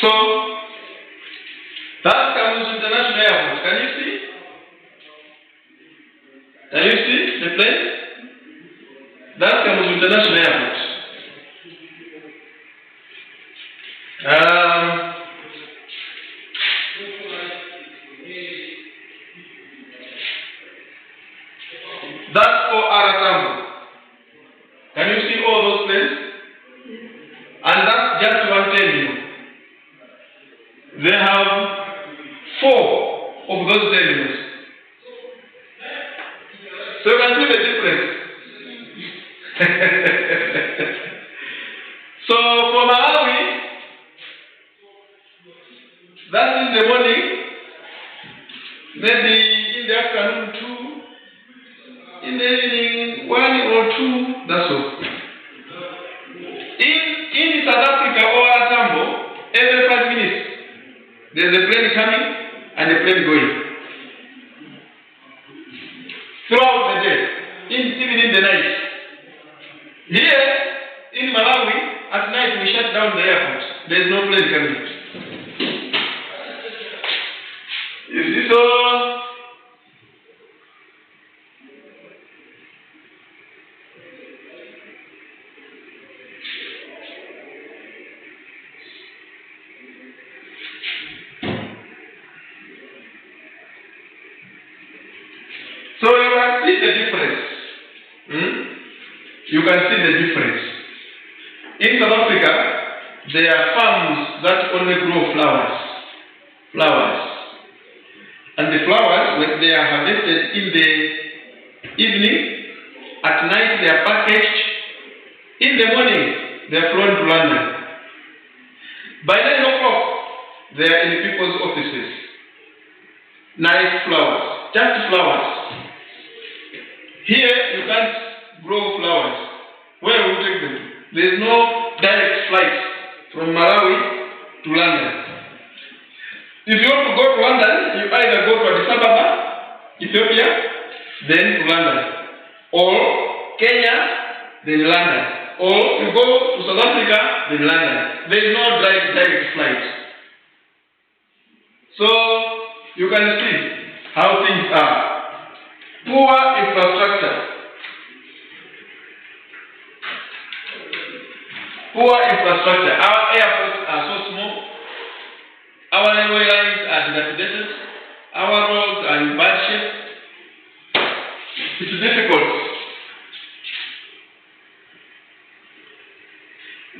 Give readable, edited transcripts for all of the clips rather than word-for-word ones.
So, that's Kamuzu International Airport. Can you see? Can you see the plane? That's Kamuzu International Airport. That's OR Tambo. Can you see all those planes? And that's just one terminal. They have 4 of those terminals. So you can see the difference. So for Malawi, that's in the morning, maybe in the afternoon 2, in the evening 1 or 2, that's all. In South Africa or Tambo, every 5 minutes, there's a plane coming and a plane going. Throughout the day, even in the night. Here, in Malawi, at night we shut down the airport. There's no plane coming. You see, so you can see the difference. you can see the difference. In South Africa, there are farms that only grow flowers. And the flowers, when they are harvested in the evening, at night they are packaged. In the morning, they are flown to London. By 9 o'clock, they are in people's offices. Nice flowers, just flowers. Here, you can't grow flowers. Where will you take them to? There is no direct flight from Malawi to London. If you want to go to London, you either go to Addis Ababa, Ethiopia, then to London. Or Kenya, then London. Or you go to South Africa, then London. There is no direct flight. So, you can see how things are. Poor infrastructure. Our airports are so small. Our railway lines are dilapidated. Our roads are in bad shape. It's difficult.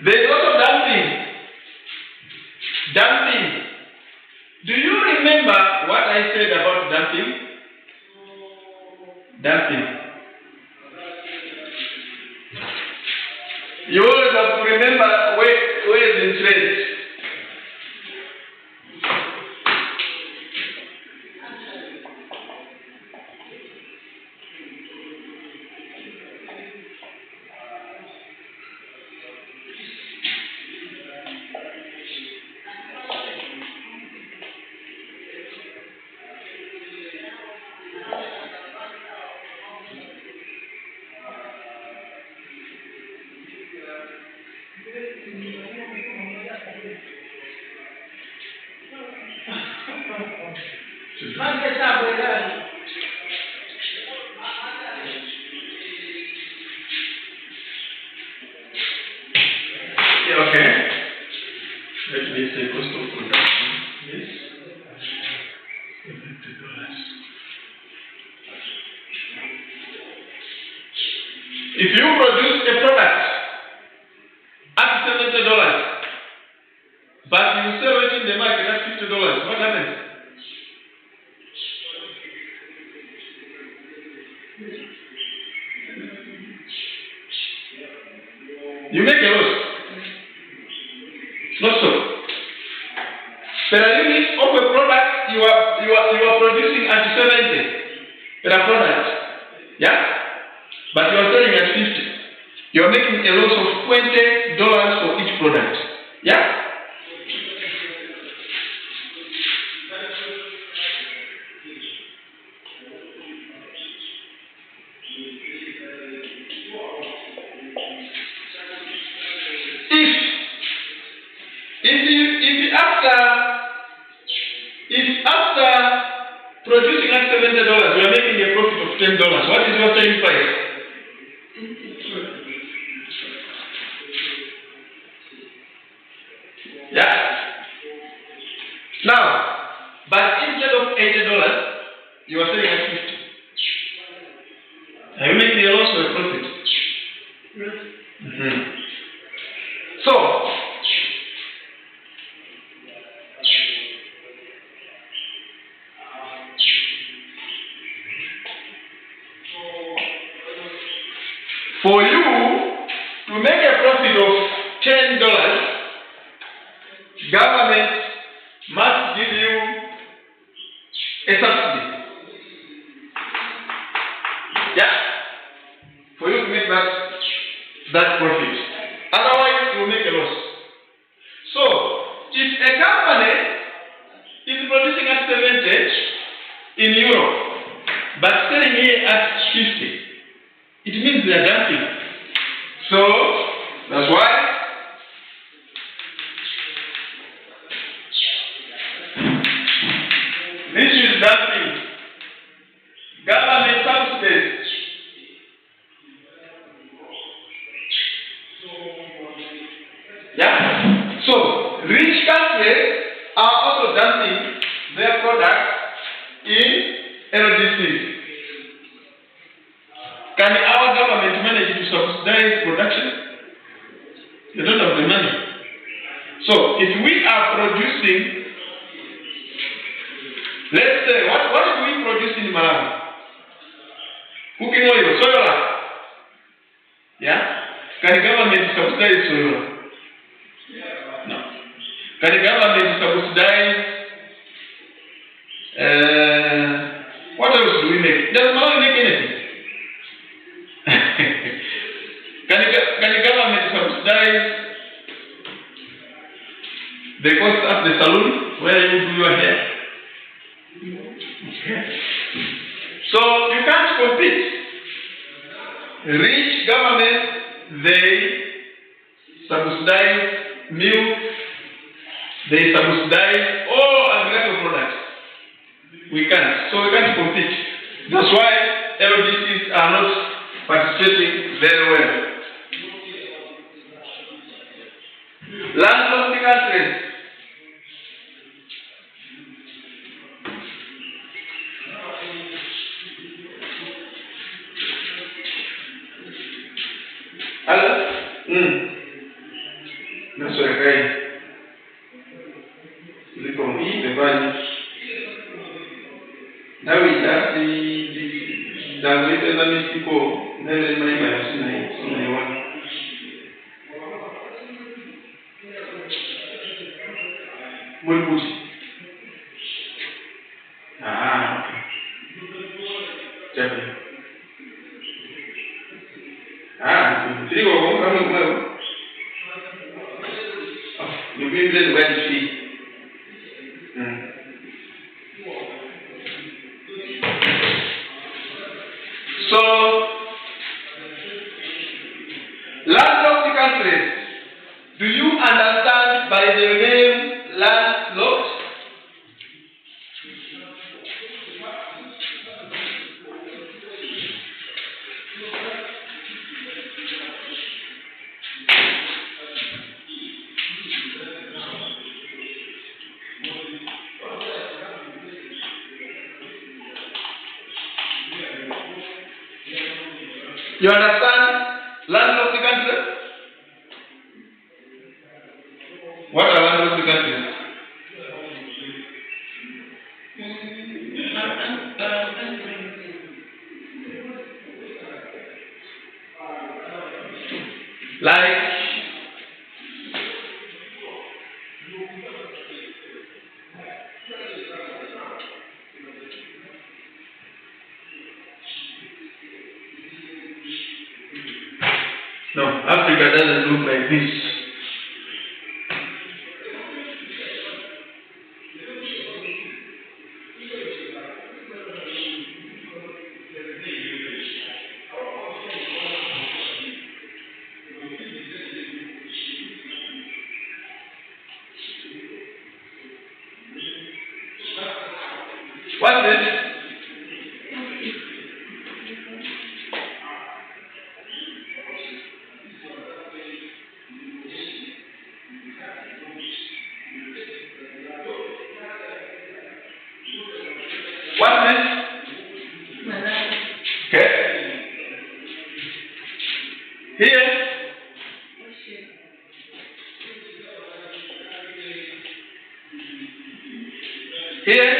There is also dumping. Do you remember what I said about dumping? You always have to remember where is in trade. Okay. Let me say cost of production. Yes. $70. If you produce a product at $70, but you sell it in the market at $50, what happens? You make a loss. Not so. Per unit of a product you are producing at 70 per product. Yeah? But you are selling at 50. You are making a loss of $20 for each product. Yeah? If after producing at $70, you are making a profit of $10, what is your selling price? Yeah? Now, but instead of $80, you are selling at 50. Are you making a loss or a profit? Mm-hmm. So, for you to make a profit of $10, government must give you a subsidy. Yeah? For you to make that profit. Otherwise, you will make a loss. So, if a company is producing at 70 in Europe, but selling here at 50, it means they are dumping. So, that's why this is dumping. Government subsidies. Yeah? So, rich countries are also dumping their products in LDCs. Can our government manage to subsidize So if we are producing, let's say, what do we produce in Malawi? Cooking oil, soya. Yeah? Can the government subsidize soya? No. Can the government subsidize what else do we make? Does Malawi make anything? Can the government subsidize the cost of the salon where you do your hair? Okay. So you can't compete. Rich government, they subsidize milk, they subsidize all agricultural products. We can't. So we can't compete. That's why LDCs are not participating very well. Landlocked countries. That's what I say. Look on the value. Now we have the greater people. Then my one. Mulbushi. Okay. Chapter. Three or one coming well. You bring them when you see. So, landlocked countries, do you understand by the name landlocked? You understand landlocked countries? What are landlocked countries? Like no, Africa doesn't look like this. What's this? What's this? Okay. Here. Here.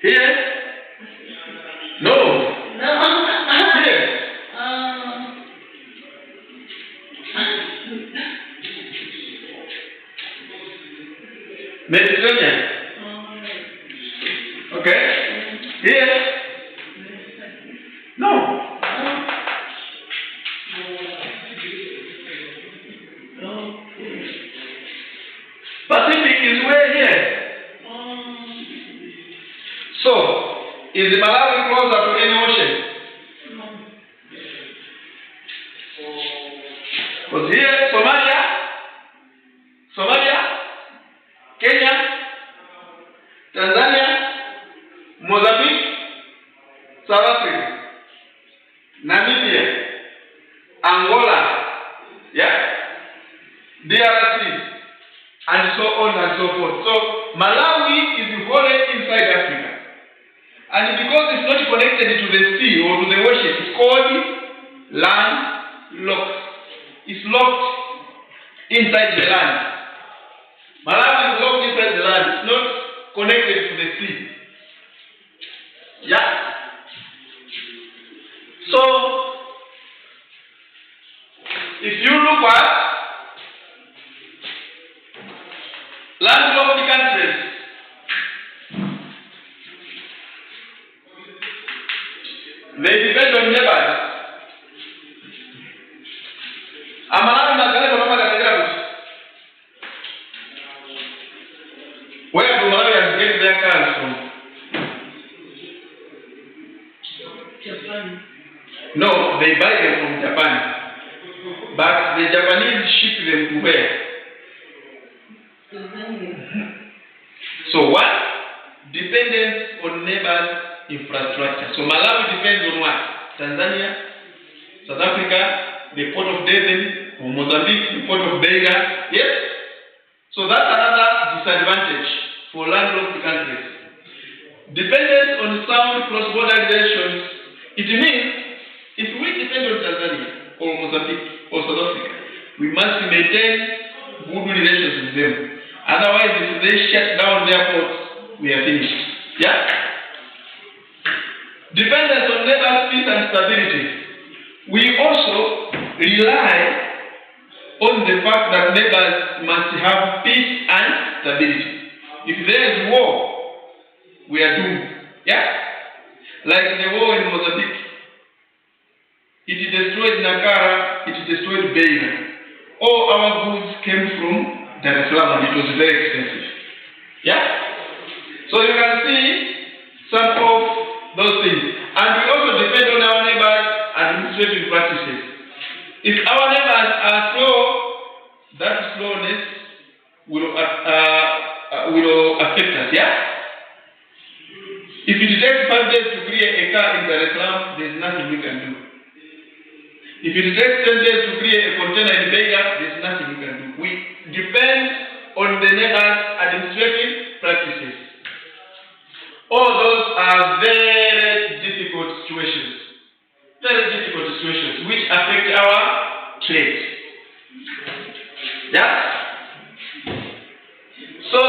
Here. No. Here. Mediterranean. Okay. Here. No. Pacific is way here. So, is the Malawi closer to any ocean? Because here, Somalia, Kenya, Tanzania, Mozambique, South Africa, Namibia, Angola, yeah, DRC, and so on and so forth. So Malawi is wholly inside Africa. And because it's not connected to the sea or to the ocean, it's called landlocked. It's locked inside the land. Malawi is locked inside the land. It's not connected to the sea. Yeah? So, if you look at landlocked countries, they depend on neighbors. Where do Malawians get their cars from? Japan. No, they buy them from Japan. But the Japanese ship them to where? So what? Dependence on neighbors' infrastructure. So Malawi depends on what? Tanzania, South Africa, the port of Durban, or Mozambique, the port of Beira. Yes? So that's another disadvantage for landlocked countries. Dependence on sound cross-border relations. It means if we depend on Tanzania or Mozambique or South Africa, we must maintain good relations with them. Otherwise, if they shut down their ports, we are finished. Yeah? Dependence on neighbors' peace and stability. We also rely on the fact that neighbors must have peace and stability. If there is war, we are doomed. Yeah? Like the war in Mozambique. It destroyed Nakara, it destroyed Beira. All our goods came from Dar es Salaam and it was very expensive. Yeah? So you can see some of those things. And we also depend on our neighbors' administrative practices. If our neighbors are slow, that slowness will affect us. Yeah? If it takes 5 days to create a car in Dar es Salaam, there's nothing we can do. If it takes 10 days to create a container in Beira, there's nothing we can do. We depend on the neighbors' administrative practices. All those are very difficult situations. Very difficult situations which affect our trade. Yeah? So,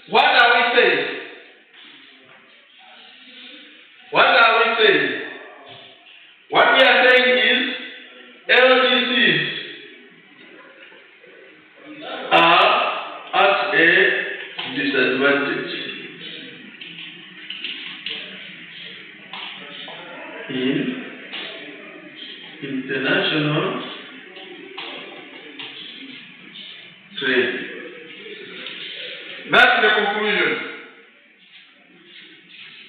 what are we saying? What are we saying? What we are saying is LDCs are at a disadvantage in international trade. That's the conclusion.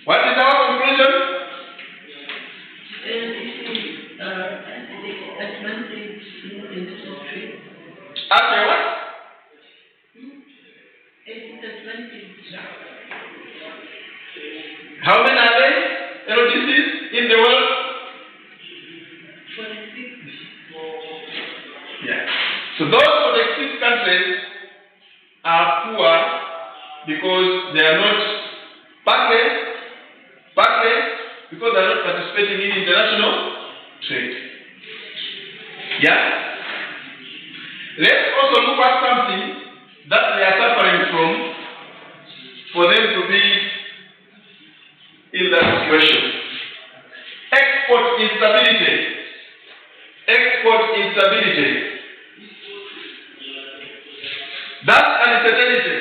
What is our conclusion? After what? How many are there? LDCs in the world? 46. Yeah. So those 46 countries are poor because they are not partly because they are not participating in international trade. Yeah? Let's also look at something that they are suffering from for them to be in that situation. Export instability. Export instability. That's uncertainty.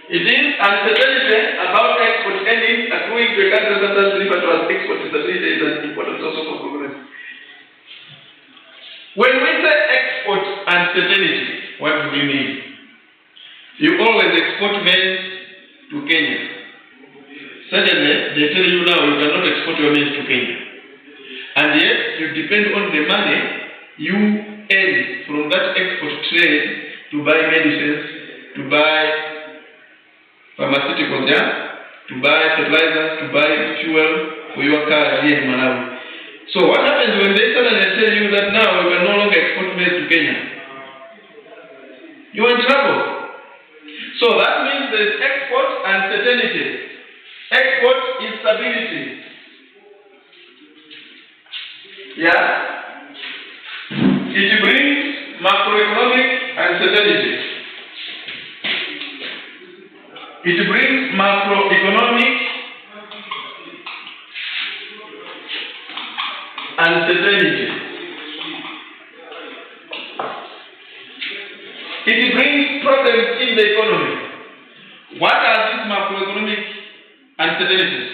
It is uncertainty about export ending accruing to a country sometimes referred to as export instability is an important source of progress. When we say export uncertainty, what do we mean? You always export maize to Kenya. Suddenly, they tell you now you cannot export your maize to Kenya. And yet, you depend on the money you earn from that export trade to buy medicines, to buy pharmaceuticals, to buy fertilizers, to buy fuel for your car here in Malawi. So what happens when they suddenly tell you that now you can no longer export maize to Kenya? Kenya, you're in trouble. So that means there's export uncertainty, export instability. Yeah? It brings macroeconomic uncertainty. It brings macroeconomic uncertainty. It brings problems in the economy. What are these macroeconomic uncertainties?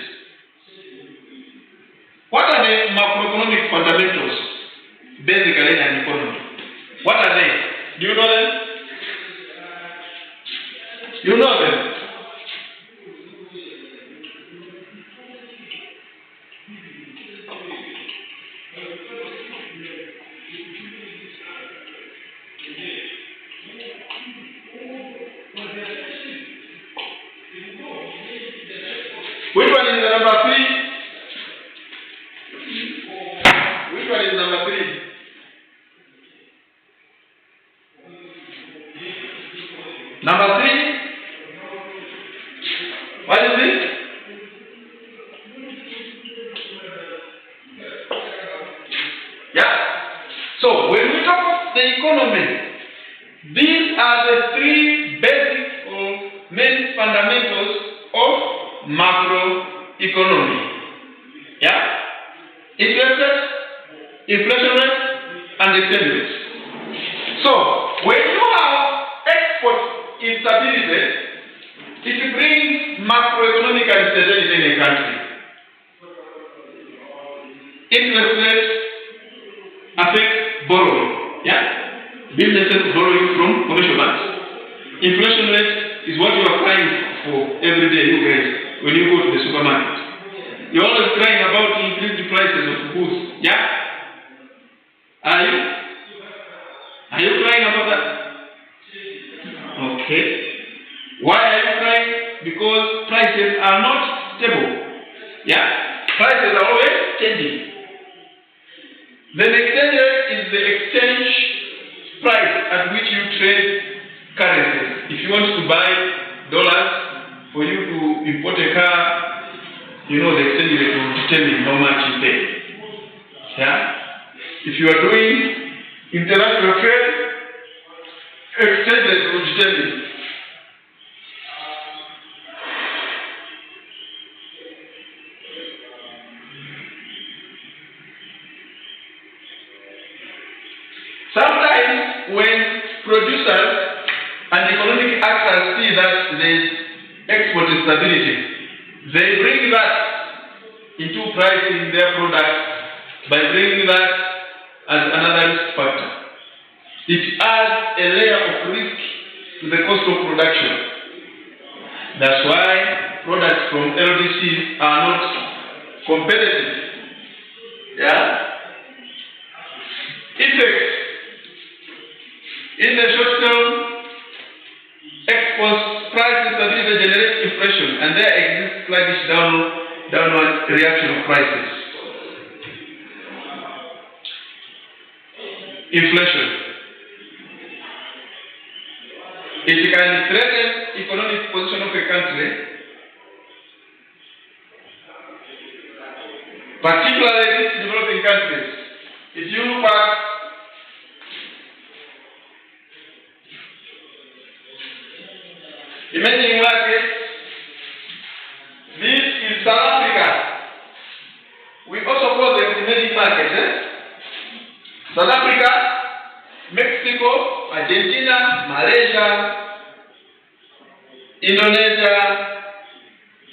What are the macroeconomic fundamentals basically in an economy? What are they? Do you know them? You know them? Which one is the number 3? Which one is number 3? Number 3? What is it? Yeah. So when we talk of the economy, these are the 3 basic or main fundamentals of macroeconomy. Yeah? Interest rate, inflation rate, and exchange rate. So when you have export instability, it brings macroeconomic uncertainty in a country. Interest rate affects borrowing. Yeah? Businesses borrowing from commercial banks. Inflation rate is what you are crying for every day, you guys, when you go to the supermarket. You're always crying about increased prices of goods. Yeah? Are you? Are you crying about that? Okay. Why are you crying? Because prices are not stable. Yeah? Prices are always changing. The exchange rate is the exchange price at which you trade currencies. If you want to buy dollars, for you to import a car, you know the exchange rate will determine how much you pay. Yeah? If you are doing international trade, exchange rate will determine. Sometimes when producers and economic actors see that there is export instability, they bring that into pricing their products by bringing that as another risk factor. It adds a layer of risk to the cost of production. That's why products from LDCs are not competitive. Yeah? Effects. In the short term, export price instability generates inflation, and there exists sluggish downward reaction of prices. Inflation. It can threaten economic position of a country, particularly in developing countries. If you look at emerging markets, this is South Africa. We also call them emerging markets. South Africa, Mexico, Argentina, Malaysia, Indonesia,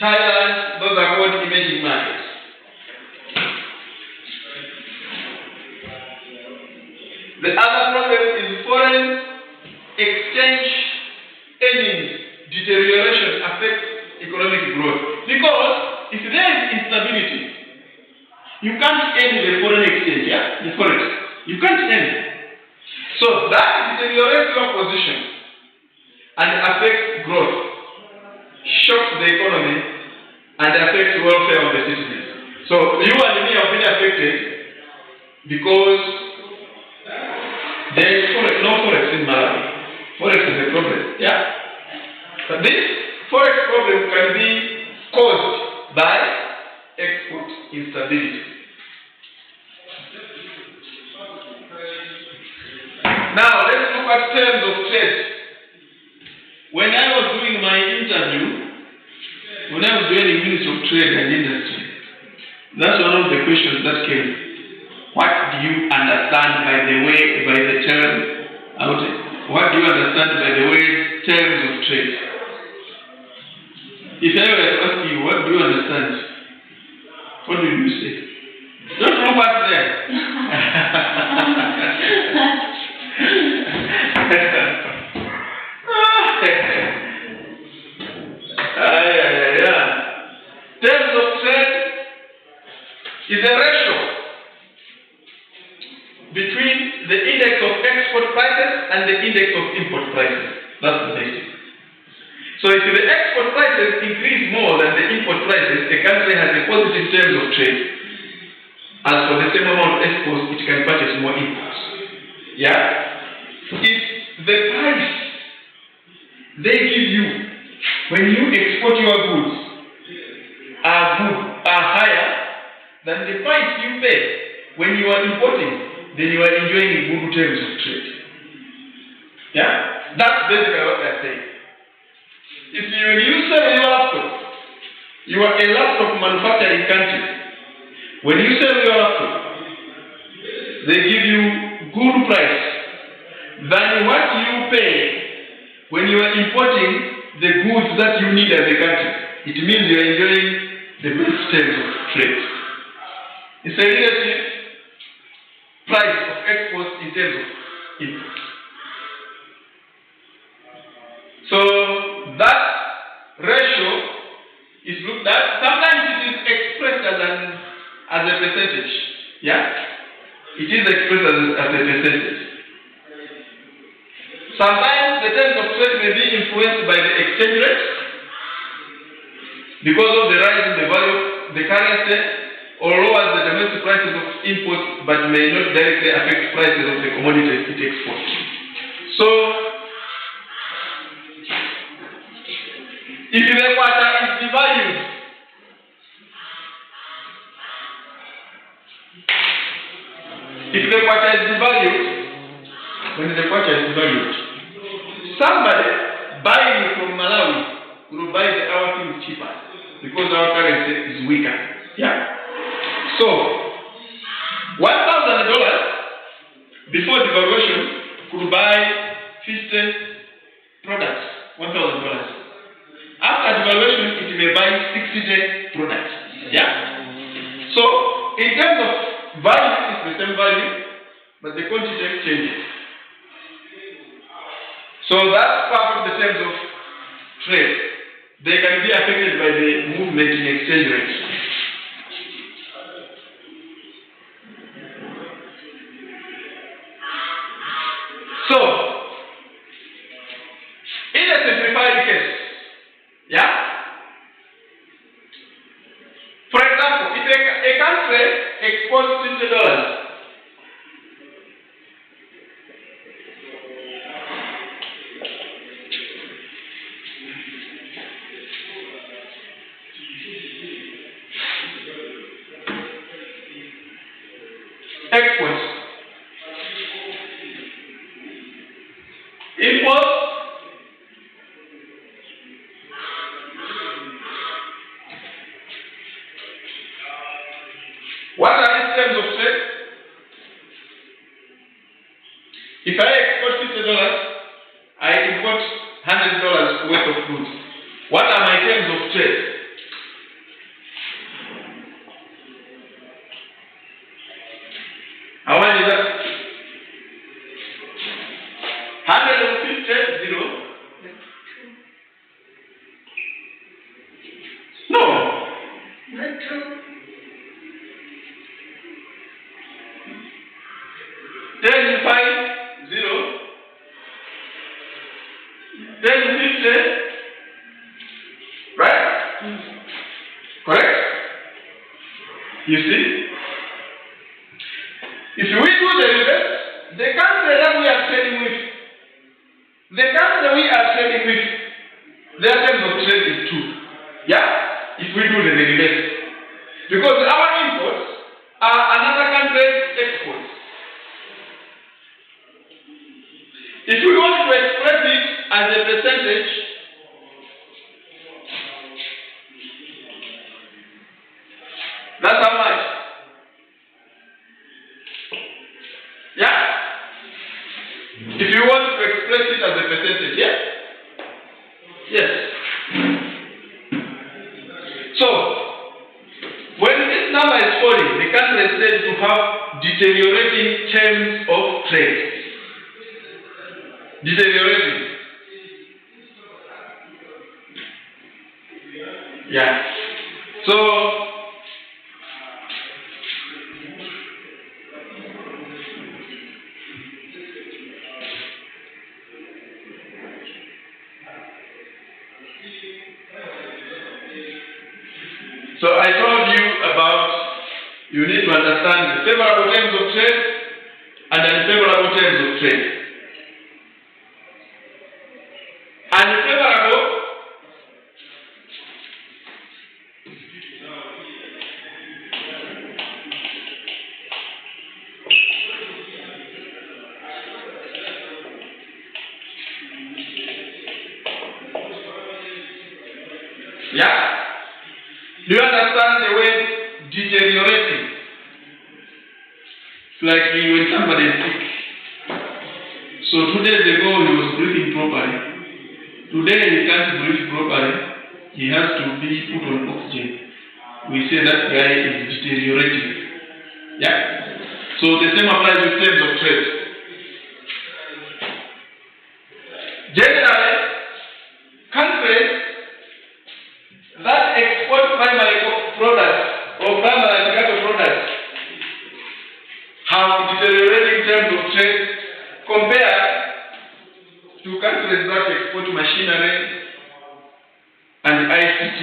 Thailand, those are called emerging markets. The other problem is foreign exchange earnings deterioration affects economic growth. Because if there is instability, you can't earn the foreign exchange, yeah? The forex. You can't earn it. So that deteriorates your position and affects growth, shocks the economy, and affects the welfare of the citizens. So you and me have been affected because there is Forex is a problem. Yeah? But this Forex problem can be caused by export instability. Now, let's look at terms of trade. When I was doing my interview, when I was doing Ministry of Trade and Industry, that's one of the questions that came. What do you understand by the term, what do you understand by the word terms of trade? If I were to ask you, what do you understand? What will you say? Don't look at them. Terms of trade is a ratio between the index of export prices and the index of import prices. That's the basic. So if the export prices increase more than the import prices, a country has a positive terms of trade. As for the same amount of exports, it can purchase more imports. Yeah? If the price they give you when you export your goods are higher than the price you pay when you are importing, then you are enjoying good terms of trade. Yeah? That's basically what they're saying. When you sell your laptop, you are a laptop manufacturing country. When you sell your laptop, they give you good price than what you pay when you are importing the goods that you need as a country. It means you are enjoying the best terms of trade. It's a relative price of exports in terms of imports. So that ratio is looked at. Sometimes it is expressed as a percentage. Yeah? It is expressed as a percentage. Sometimes the terms of trade may be influenced by the exchange rate because of the rise in the value of the currency, or lowers the domestic prices of imports but may not directly affect prices of the commodities it exports. So, if the kwacha is devalued, when the kwacha is devalued, somebody buying from Malawi will buy our things cheaper because our currency is weaker. Yeah. So, $1,000 before devaluation could buy 50 products, $1,000. After devaluation, it may buy 60 products. Yeah. So, in terms of value, it's the same value, but the quantity changes. So that's part of the terms of trade. They can be affected by the movement in exchange rates. So, in a simplified case, yeah? For example, if a country exports $50, exports, imports, what are these terms of trade? If I export $50, I import $100 worth of goods. What are my terms of trade? How much is that? 150, 0. No. Not true. 10, 5, 0. 10, 50. Right? Correct? You see? If we do the reverse, the country that we are trading with The country we are trading with, their terms of trade is 2. Yeah? If we do the regulation. Because our imports are another country's exports. If we want to express it as a percentage, that's how much. Yeah? If you want to express it as a percentage, yeah? Yes. So, when this number is falling, the country is said to have deteriorating terms of trade. Deteriorating. Yeah. So, I told you about, you need to understand the favorable terms of trade and unfavorable terms of trade. Unfavorable, yeah? Do you understand the word deteriorating? It's like when somebody is sick. So 2 days ago he was breathing properly. Today he can't breathe properly. He has to be put on oxygen. We say that guy is deteriorating. Yeah? So the same applies with terms of trade. Generally, countries that export primary products or primary agricultural products have deteriorating terms of trade compared to countries that export machinery and ICT,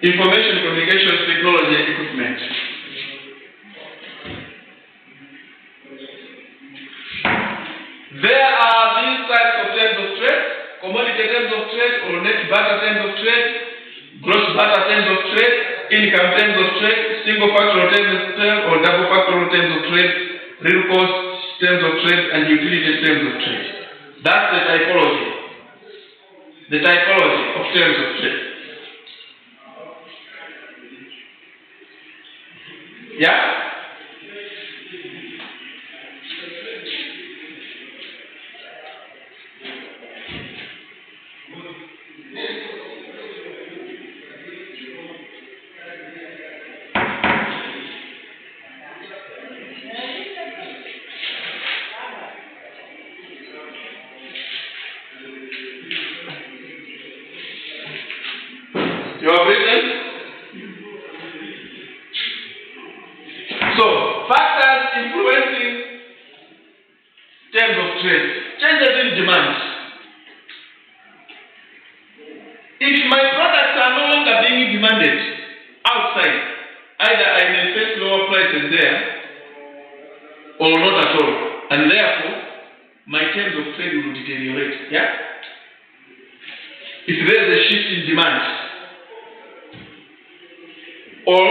information communications technology and equipment. There are these types of terms of trade: commodity terms of trade, or net barter terms of trade, gross barter terms of trade, income terms of trade, single factorial terms of trade or double factorial terms of trade, real cost terms of trade, and utility terms of trade. That's the typology. The typology of terms of trade. Yeah? You have written? So, factors influencing terms of trade. Changes in demand. If my products are no longer being demanded outside, either I may face lower prices there or not at all. And therefore, my terms of trade will deteriorate. Yeah? If there is a shift in demand, or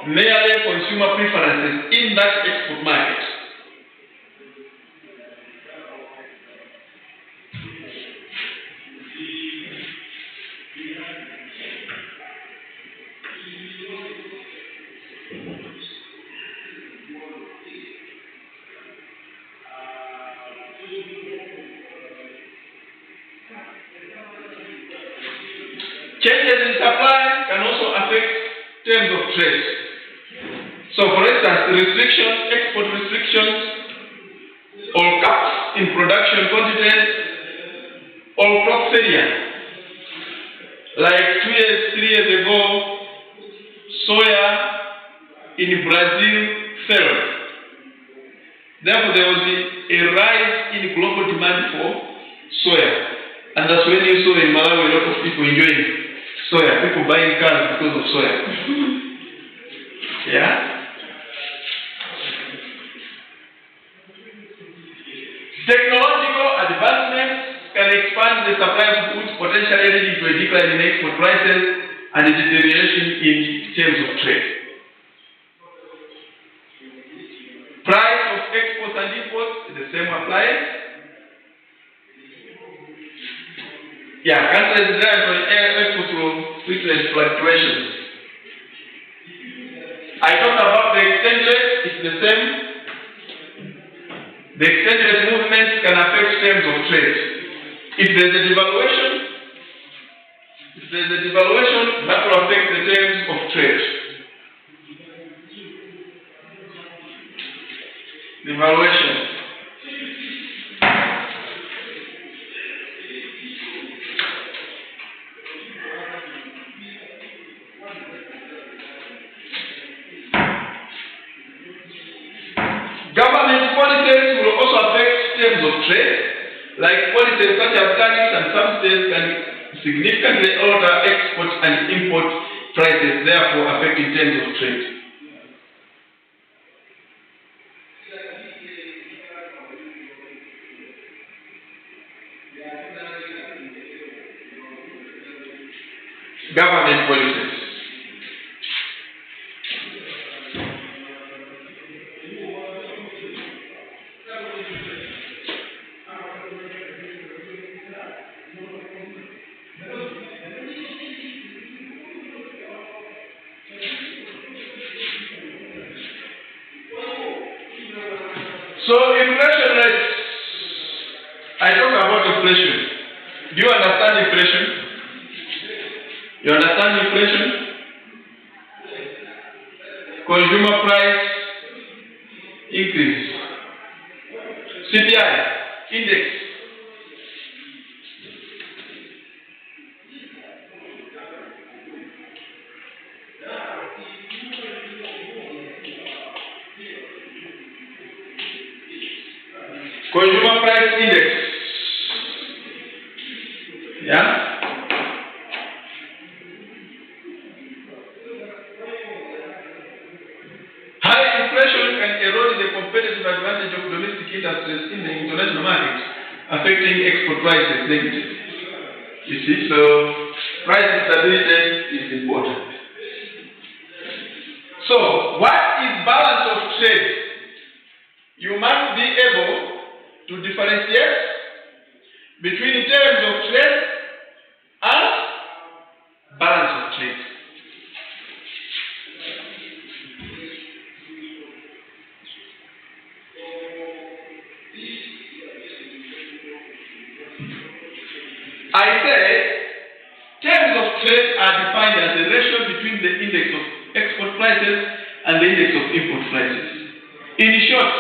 merely consumer preferences in that export market. Changes in supply can also affect terms of trade. So, for instance, restrictions, export restrictions, or caps in production quantities, or crop failure. Like 2 years, 3 years ago, soya in Brazil failed. Therefore, there was a rise in global demand for soya. And that's when you saw in Malawi a lot of people enjoying soya, people buying cars because of soya. Yeah? Technological advancement expand the supply of goods, potentially leading to a decline in export prices and a deterioration in terms of trade. Price of exports and imports, the same applies. Countries drive on exports will witness fluctuations. I talked about the exchange rate, it's the same. The exchange rate movements can affect terms of trade. If there's a devaluation, that will affect the terms of trade. Devaluation. Government policies will also affect terms of trade, like policies such as tariffs and subsidies can significantly alter export and import prices, therefore affecting terms of trade. Government policies. So inflation rates, I talk about inflation. Do you understand inflation? You understand inflation? Consumer price increase. CPI index. Consumer price index. High inflation can erode the competitive advantage of domestic industries in the international market, affecting export prices negatively. You see, so price stability is important. So, what is balance of trade? You must be able to differentiate between terms of trade and balance of trade. I say terms of trade are defined as the ratio between the index of export prices and the index of import prices. In short,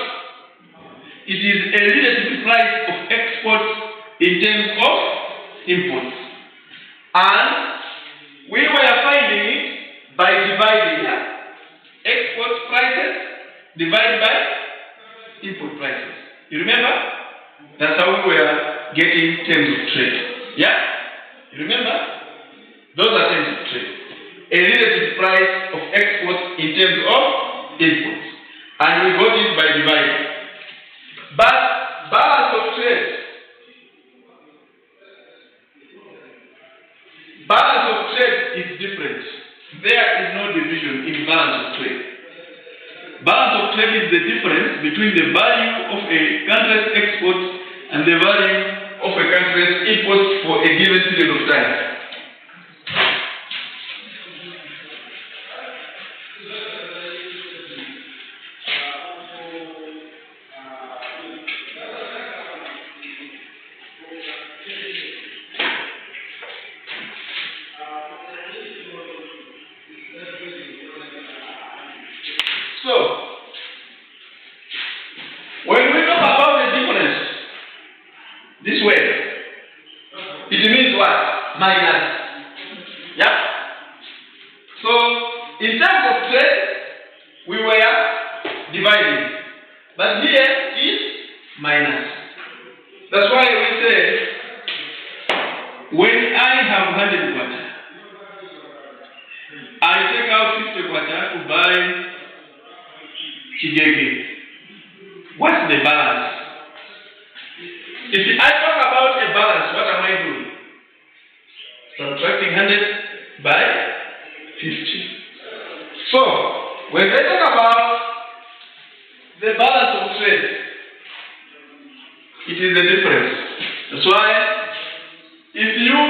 it is a relative price of exports in terms of imports. And we were finding it by dividing export prices divided by import prices. You remember? That's how we were getting terms of trade. You remember? Those are terms of trade. A relative price of exports in terms of imports. And we got it by dividing. But balance of trade is different. There is no division in balance of trade. Balance of trade is the difference between the value of a country's exports and the value of a country's imports for a given period of time. So, when we talk about the difference this way, it means what? Minus. So, in terms of trade, we were dividing. But here is minus. That's why we say, when I have 100 kwacha, I take out 50 kwacha to buy Chigege. What's the balance? If I talk about a balance, what am I doing? Subtracting 100 by 50. So, when they talk about the balance of trade, it is the difference. That's why if your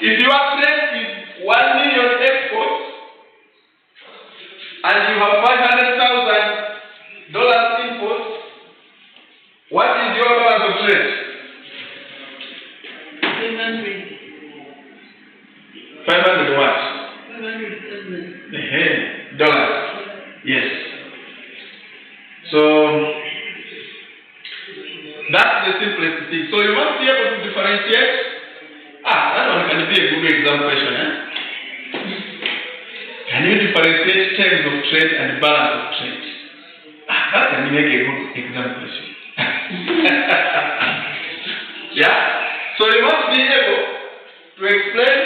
trade is 1 million exports and you have $500,000 imports, what is your balance of trade? 500 what? Dollars. Yes. So that's the simplest thing. So you must be able to differentiate. That one can be a good exam question. Can you differentiate terms of trade and balance of trade? That can make a good exam question. Yeah? So you must be able to explain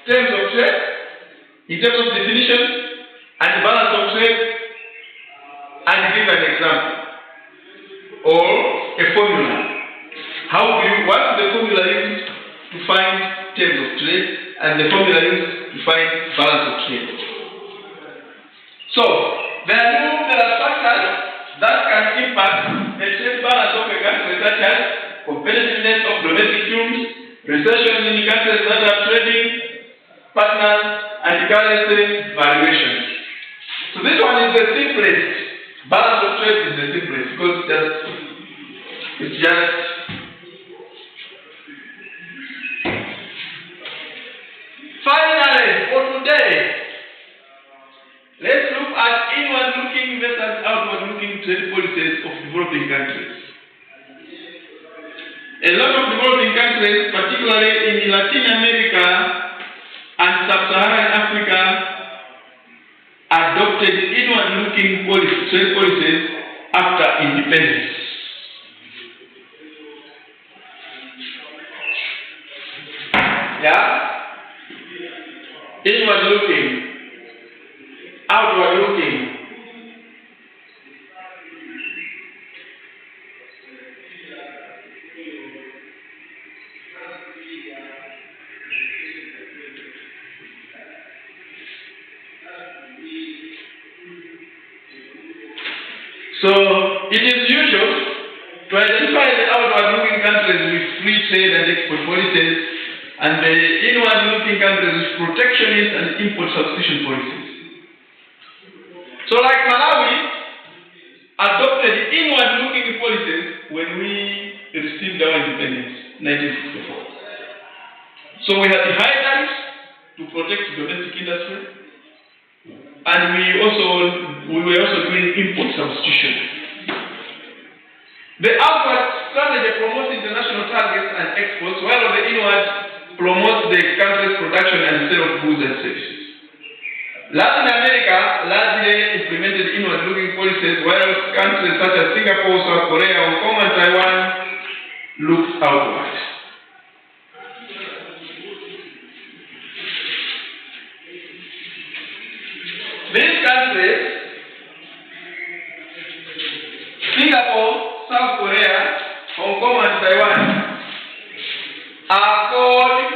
terms of trade in terms of definition and balance of trade and give an example or a formula. What's the formula used to find terms of trade and the formula used to find balance of trade? So there are numerous factors that can impact the trade balance of a country, such as competitiveness of domestic firms, recession in countries that are trading partners, and currency valuations. So this one is the simplest. Balance of trade is the simplest because it's just finally for today. Let's look at inward-looking versus outward-looking trade policies of developing countries. A lot of developing countries, particularly in Latin America and Sub-Saharan Africa, adopted inward-looking trade policies after independence. Yeah? Inward-looking, outward-looking. So it is usual to identify the outward-looking countries with free trade and export policies and the inward-looking countries with protectionist and import substitution policies. So like Malawi adopted inward-looking policies when we received our independence, 1964. So we had the high tariffs to protect domestic industry, and we were also doing import substitution. The outward strategy promotes international targets and exports, while the inward promotes the country's production and sale of goods and services. Latin America largely implemented inward-looking policies, while countries such as Singapore, South Korea, Hong Kong, and Taiwan looked outward. These countries, Singapore, South Korea, Hong Kong, and Taiwan, are called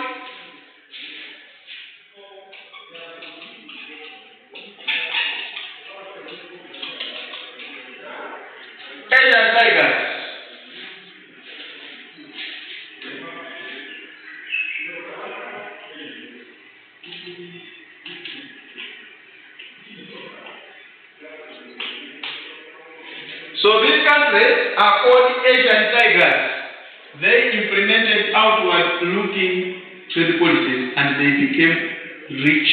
Asian tigers. So these countries are called Asian tigers. They implemented outward-looking trade policies and they became rich.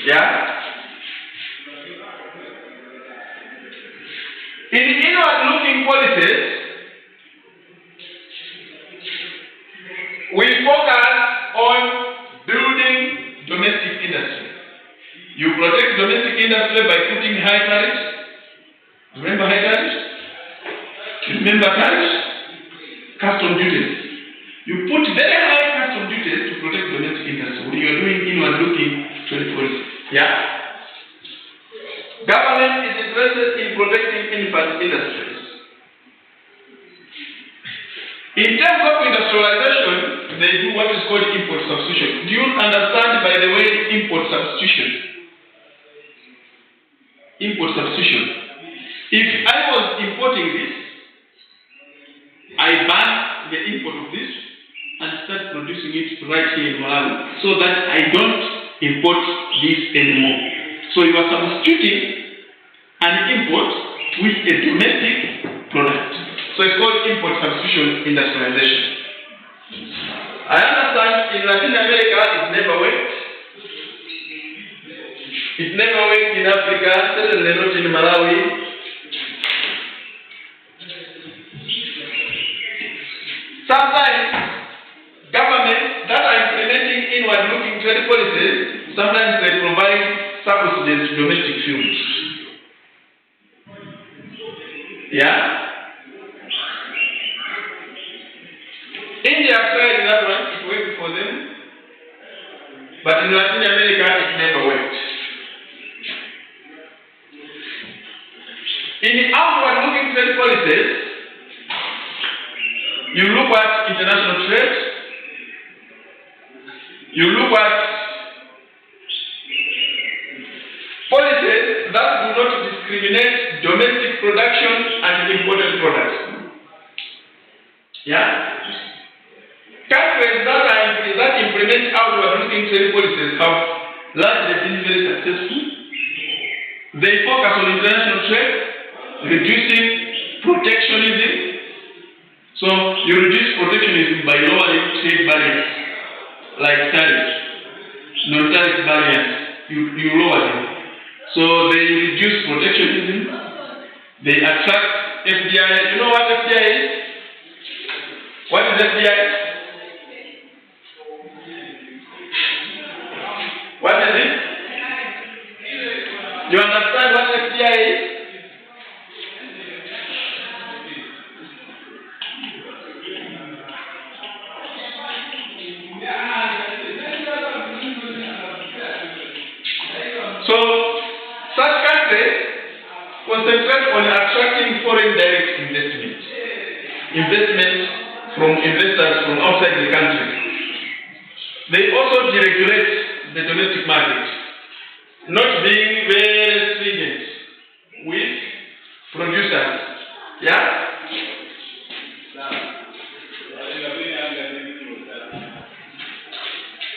Yeah? In inward-looking policies, we focus on building domestic industry. You protect domestic industry by putting high tariffs. Remember high tariffs? Remember tariffs? Custom duties. You put very high custom duties to protect domestic industry when you are doing inward-looking trade policy. Yeah? Government is interested in protecting infant industries. In terms of industrialization, they do what is called import substitution. Do you understand, by the way, import substitution? Import substitution. If I was importing this, I ban the import of this and start producing it right here in Malawi, so that I don't import this anymore. So you are substituting an import with a domestic product. So it's called import substitution industrialization. I understand in Latin America it never worked. It never worked in Africa, certainly not in Malawi. Sometimes governments that are implementing inward-looking trade policies, sometimes they provide subsidies to domestic firms. Yeah? India tried that one, it worked for them. But in Latin America, it never worked. In the outward-looking trade policies, you look at international trade, you look at policies that do not discriminate domestic production and imported products. Yeah? Countries that implement outward-looking trade policies have largely been very successful. They focus on international trade, reducing protectionism. So you reduce protectionism by lowering trade barriers, like tariffs, non-tariff barriers. You lower them. So they reduce protectionism. They attract FDI. You know what FDI is? What is FDI? What is it? You understand what FDI is? So, such countries concentrate on attracting foreign direct investment from investors from outside the country. They also deregulate the domestic market, not being very stringent with producers. Yeah?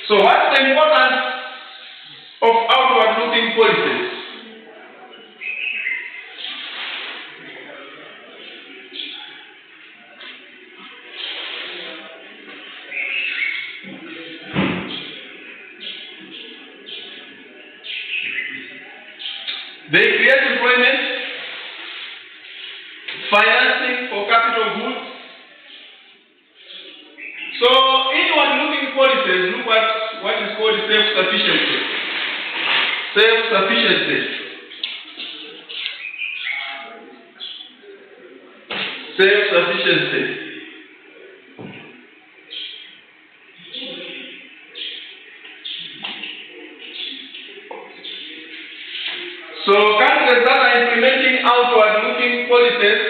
So what's the importance of outward-looking policies? They create employment, financing for capital goods. So, inward-looking policies look at what is called self-sufficiency. Self-sufficiency. Self-sufficiency. So countries that are implementing outward-looking policies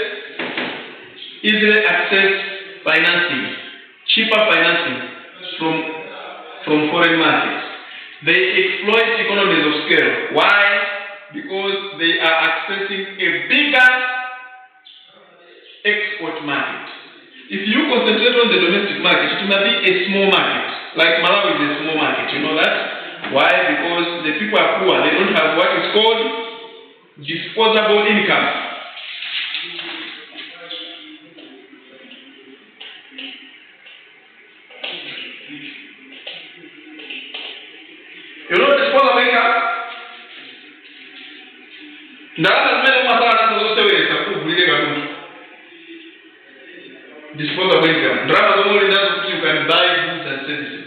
easily access financing, cheaper financing from foreign markets. They exploit economies of scale. Why? Because they are accessing a bigger export market. If you concentrate on the domestic market, it might be a small market. Like Malawi is a small market, you know that? Why? Because the people are poor. They don't have what is called disposable income. You know disposable income? Disposable income. You can buy goods and services.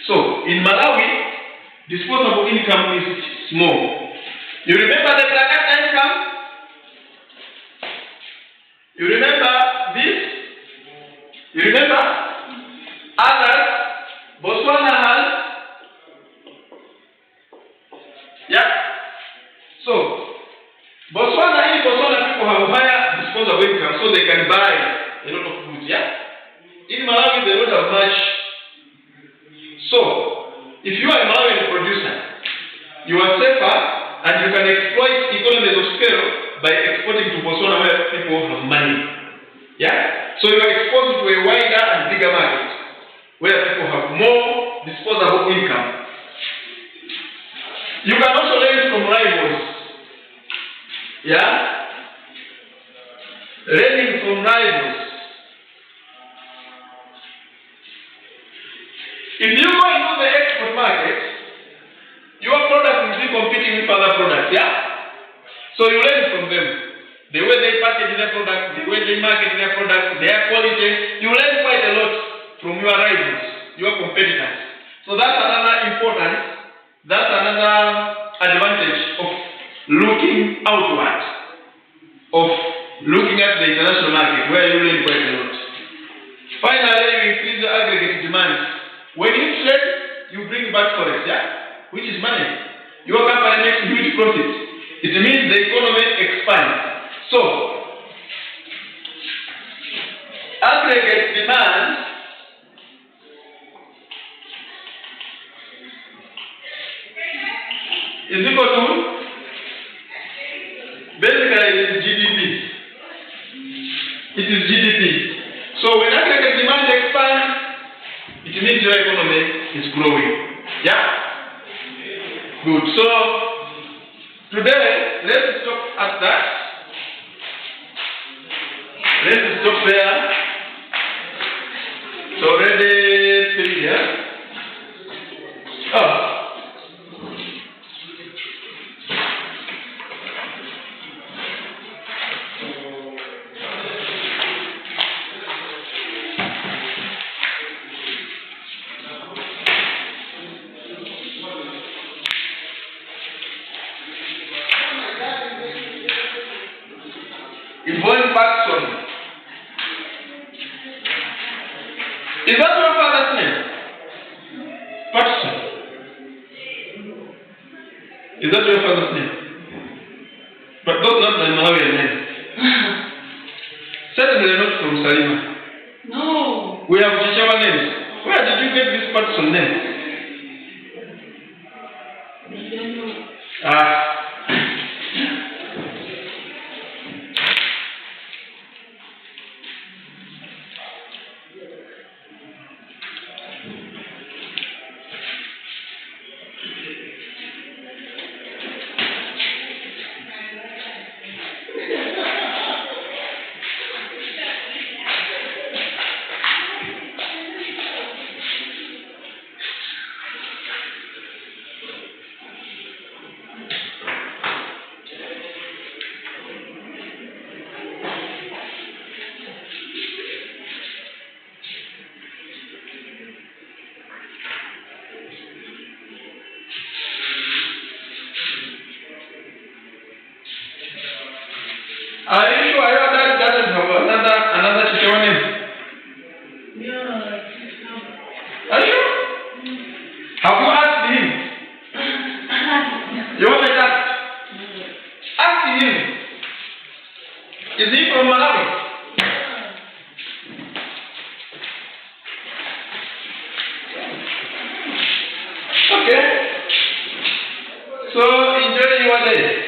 So, in Malawi, disposable income is small. You remember the Planeta income? You remember this? You remember? Others? Botswana has? Yeah. So, Botswana people have higher disposable income, so they can buy a lot of goods. Yeah. In Malawi, they don't have much. So, if you are a Malawian producer, you are safer and you can exploit economies of scale by exporting to Botswana where people have money. Yeah? So you are exposed to a wider and bigger market where people have more disposable income. You can also learn from rivals. Yeah? Learning from rivals. If you go into the export market, your product will be competing with other products, yeah? So you learn from them. The way they package their product, the way they market their product, their quality, you learn quite a lot from your rivals, your competitors. So that's another advantage of looking outward, of looking at the international market where you learn quite a lot. Finally, you increase the aggregate demand. When you trade, you bring back forex, yeah? Which is money. Your company makes huge profits. It means the economy expands. So, aggregate demand is equal to, basically it is GDP. It is GDP. So when aggregate demand expands, it means your economy is growing. Yeah? Good. So, today, let's stop at that. Let's stop there. It's already 3 here. Oh. Yvonne Patson. Is that your father's name? Patson. Is that your father's name? But that's not my Malawian name. Certainly not from Salima. No. We have Chichewa names. Where did you get this Patson name? I don't know. Ah. Are you sure your dad doesn't have another Chichewa name? Yeah. Are you sure? Have you asked him? You want to ask? Ask him. Is he from Malawi? Okay. So enjoy your day.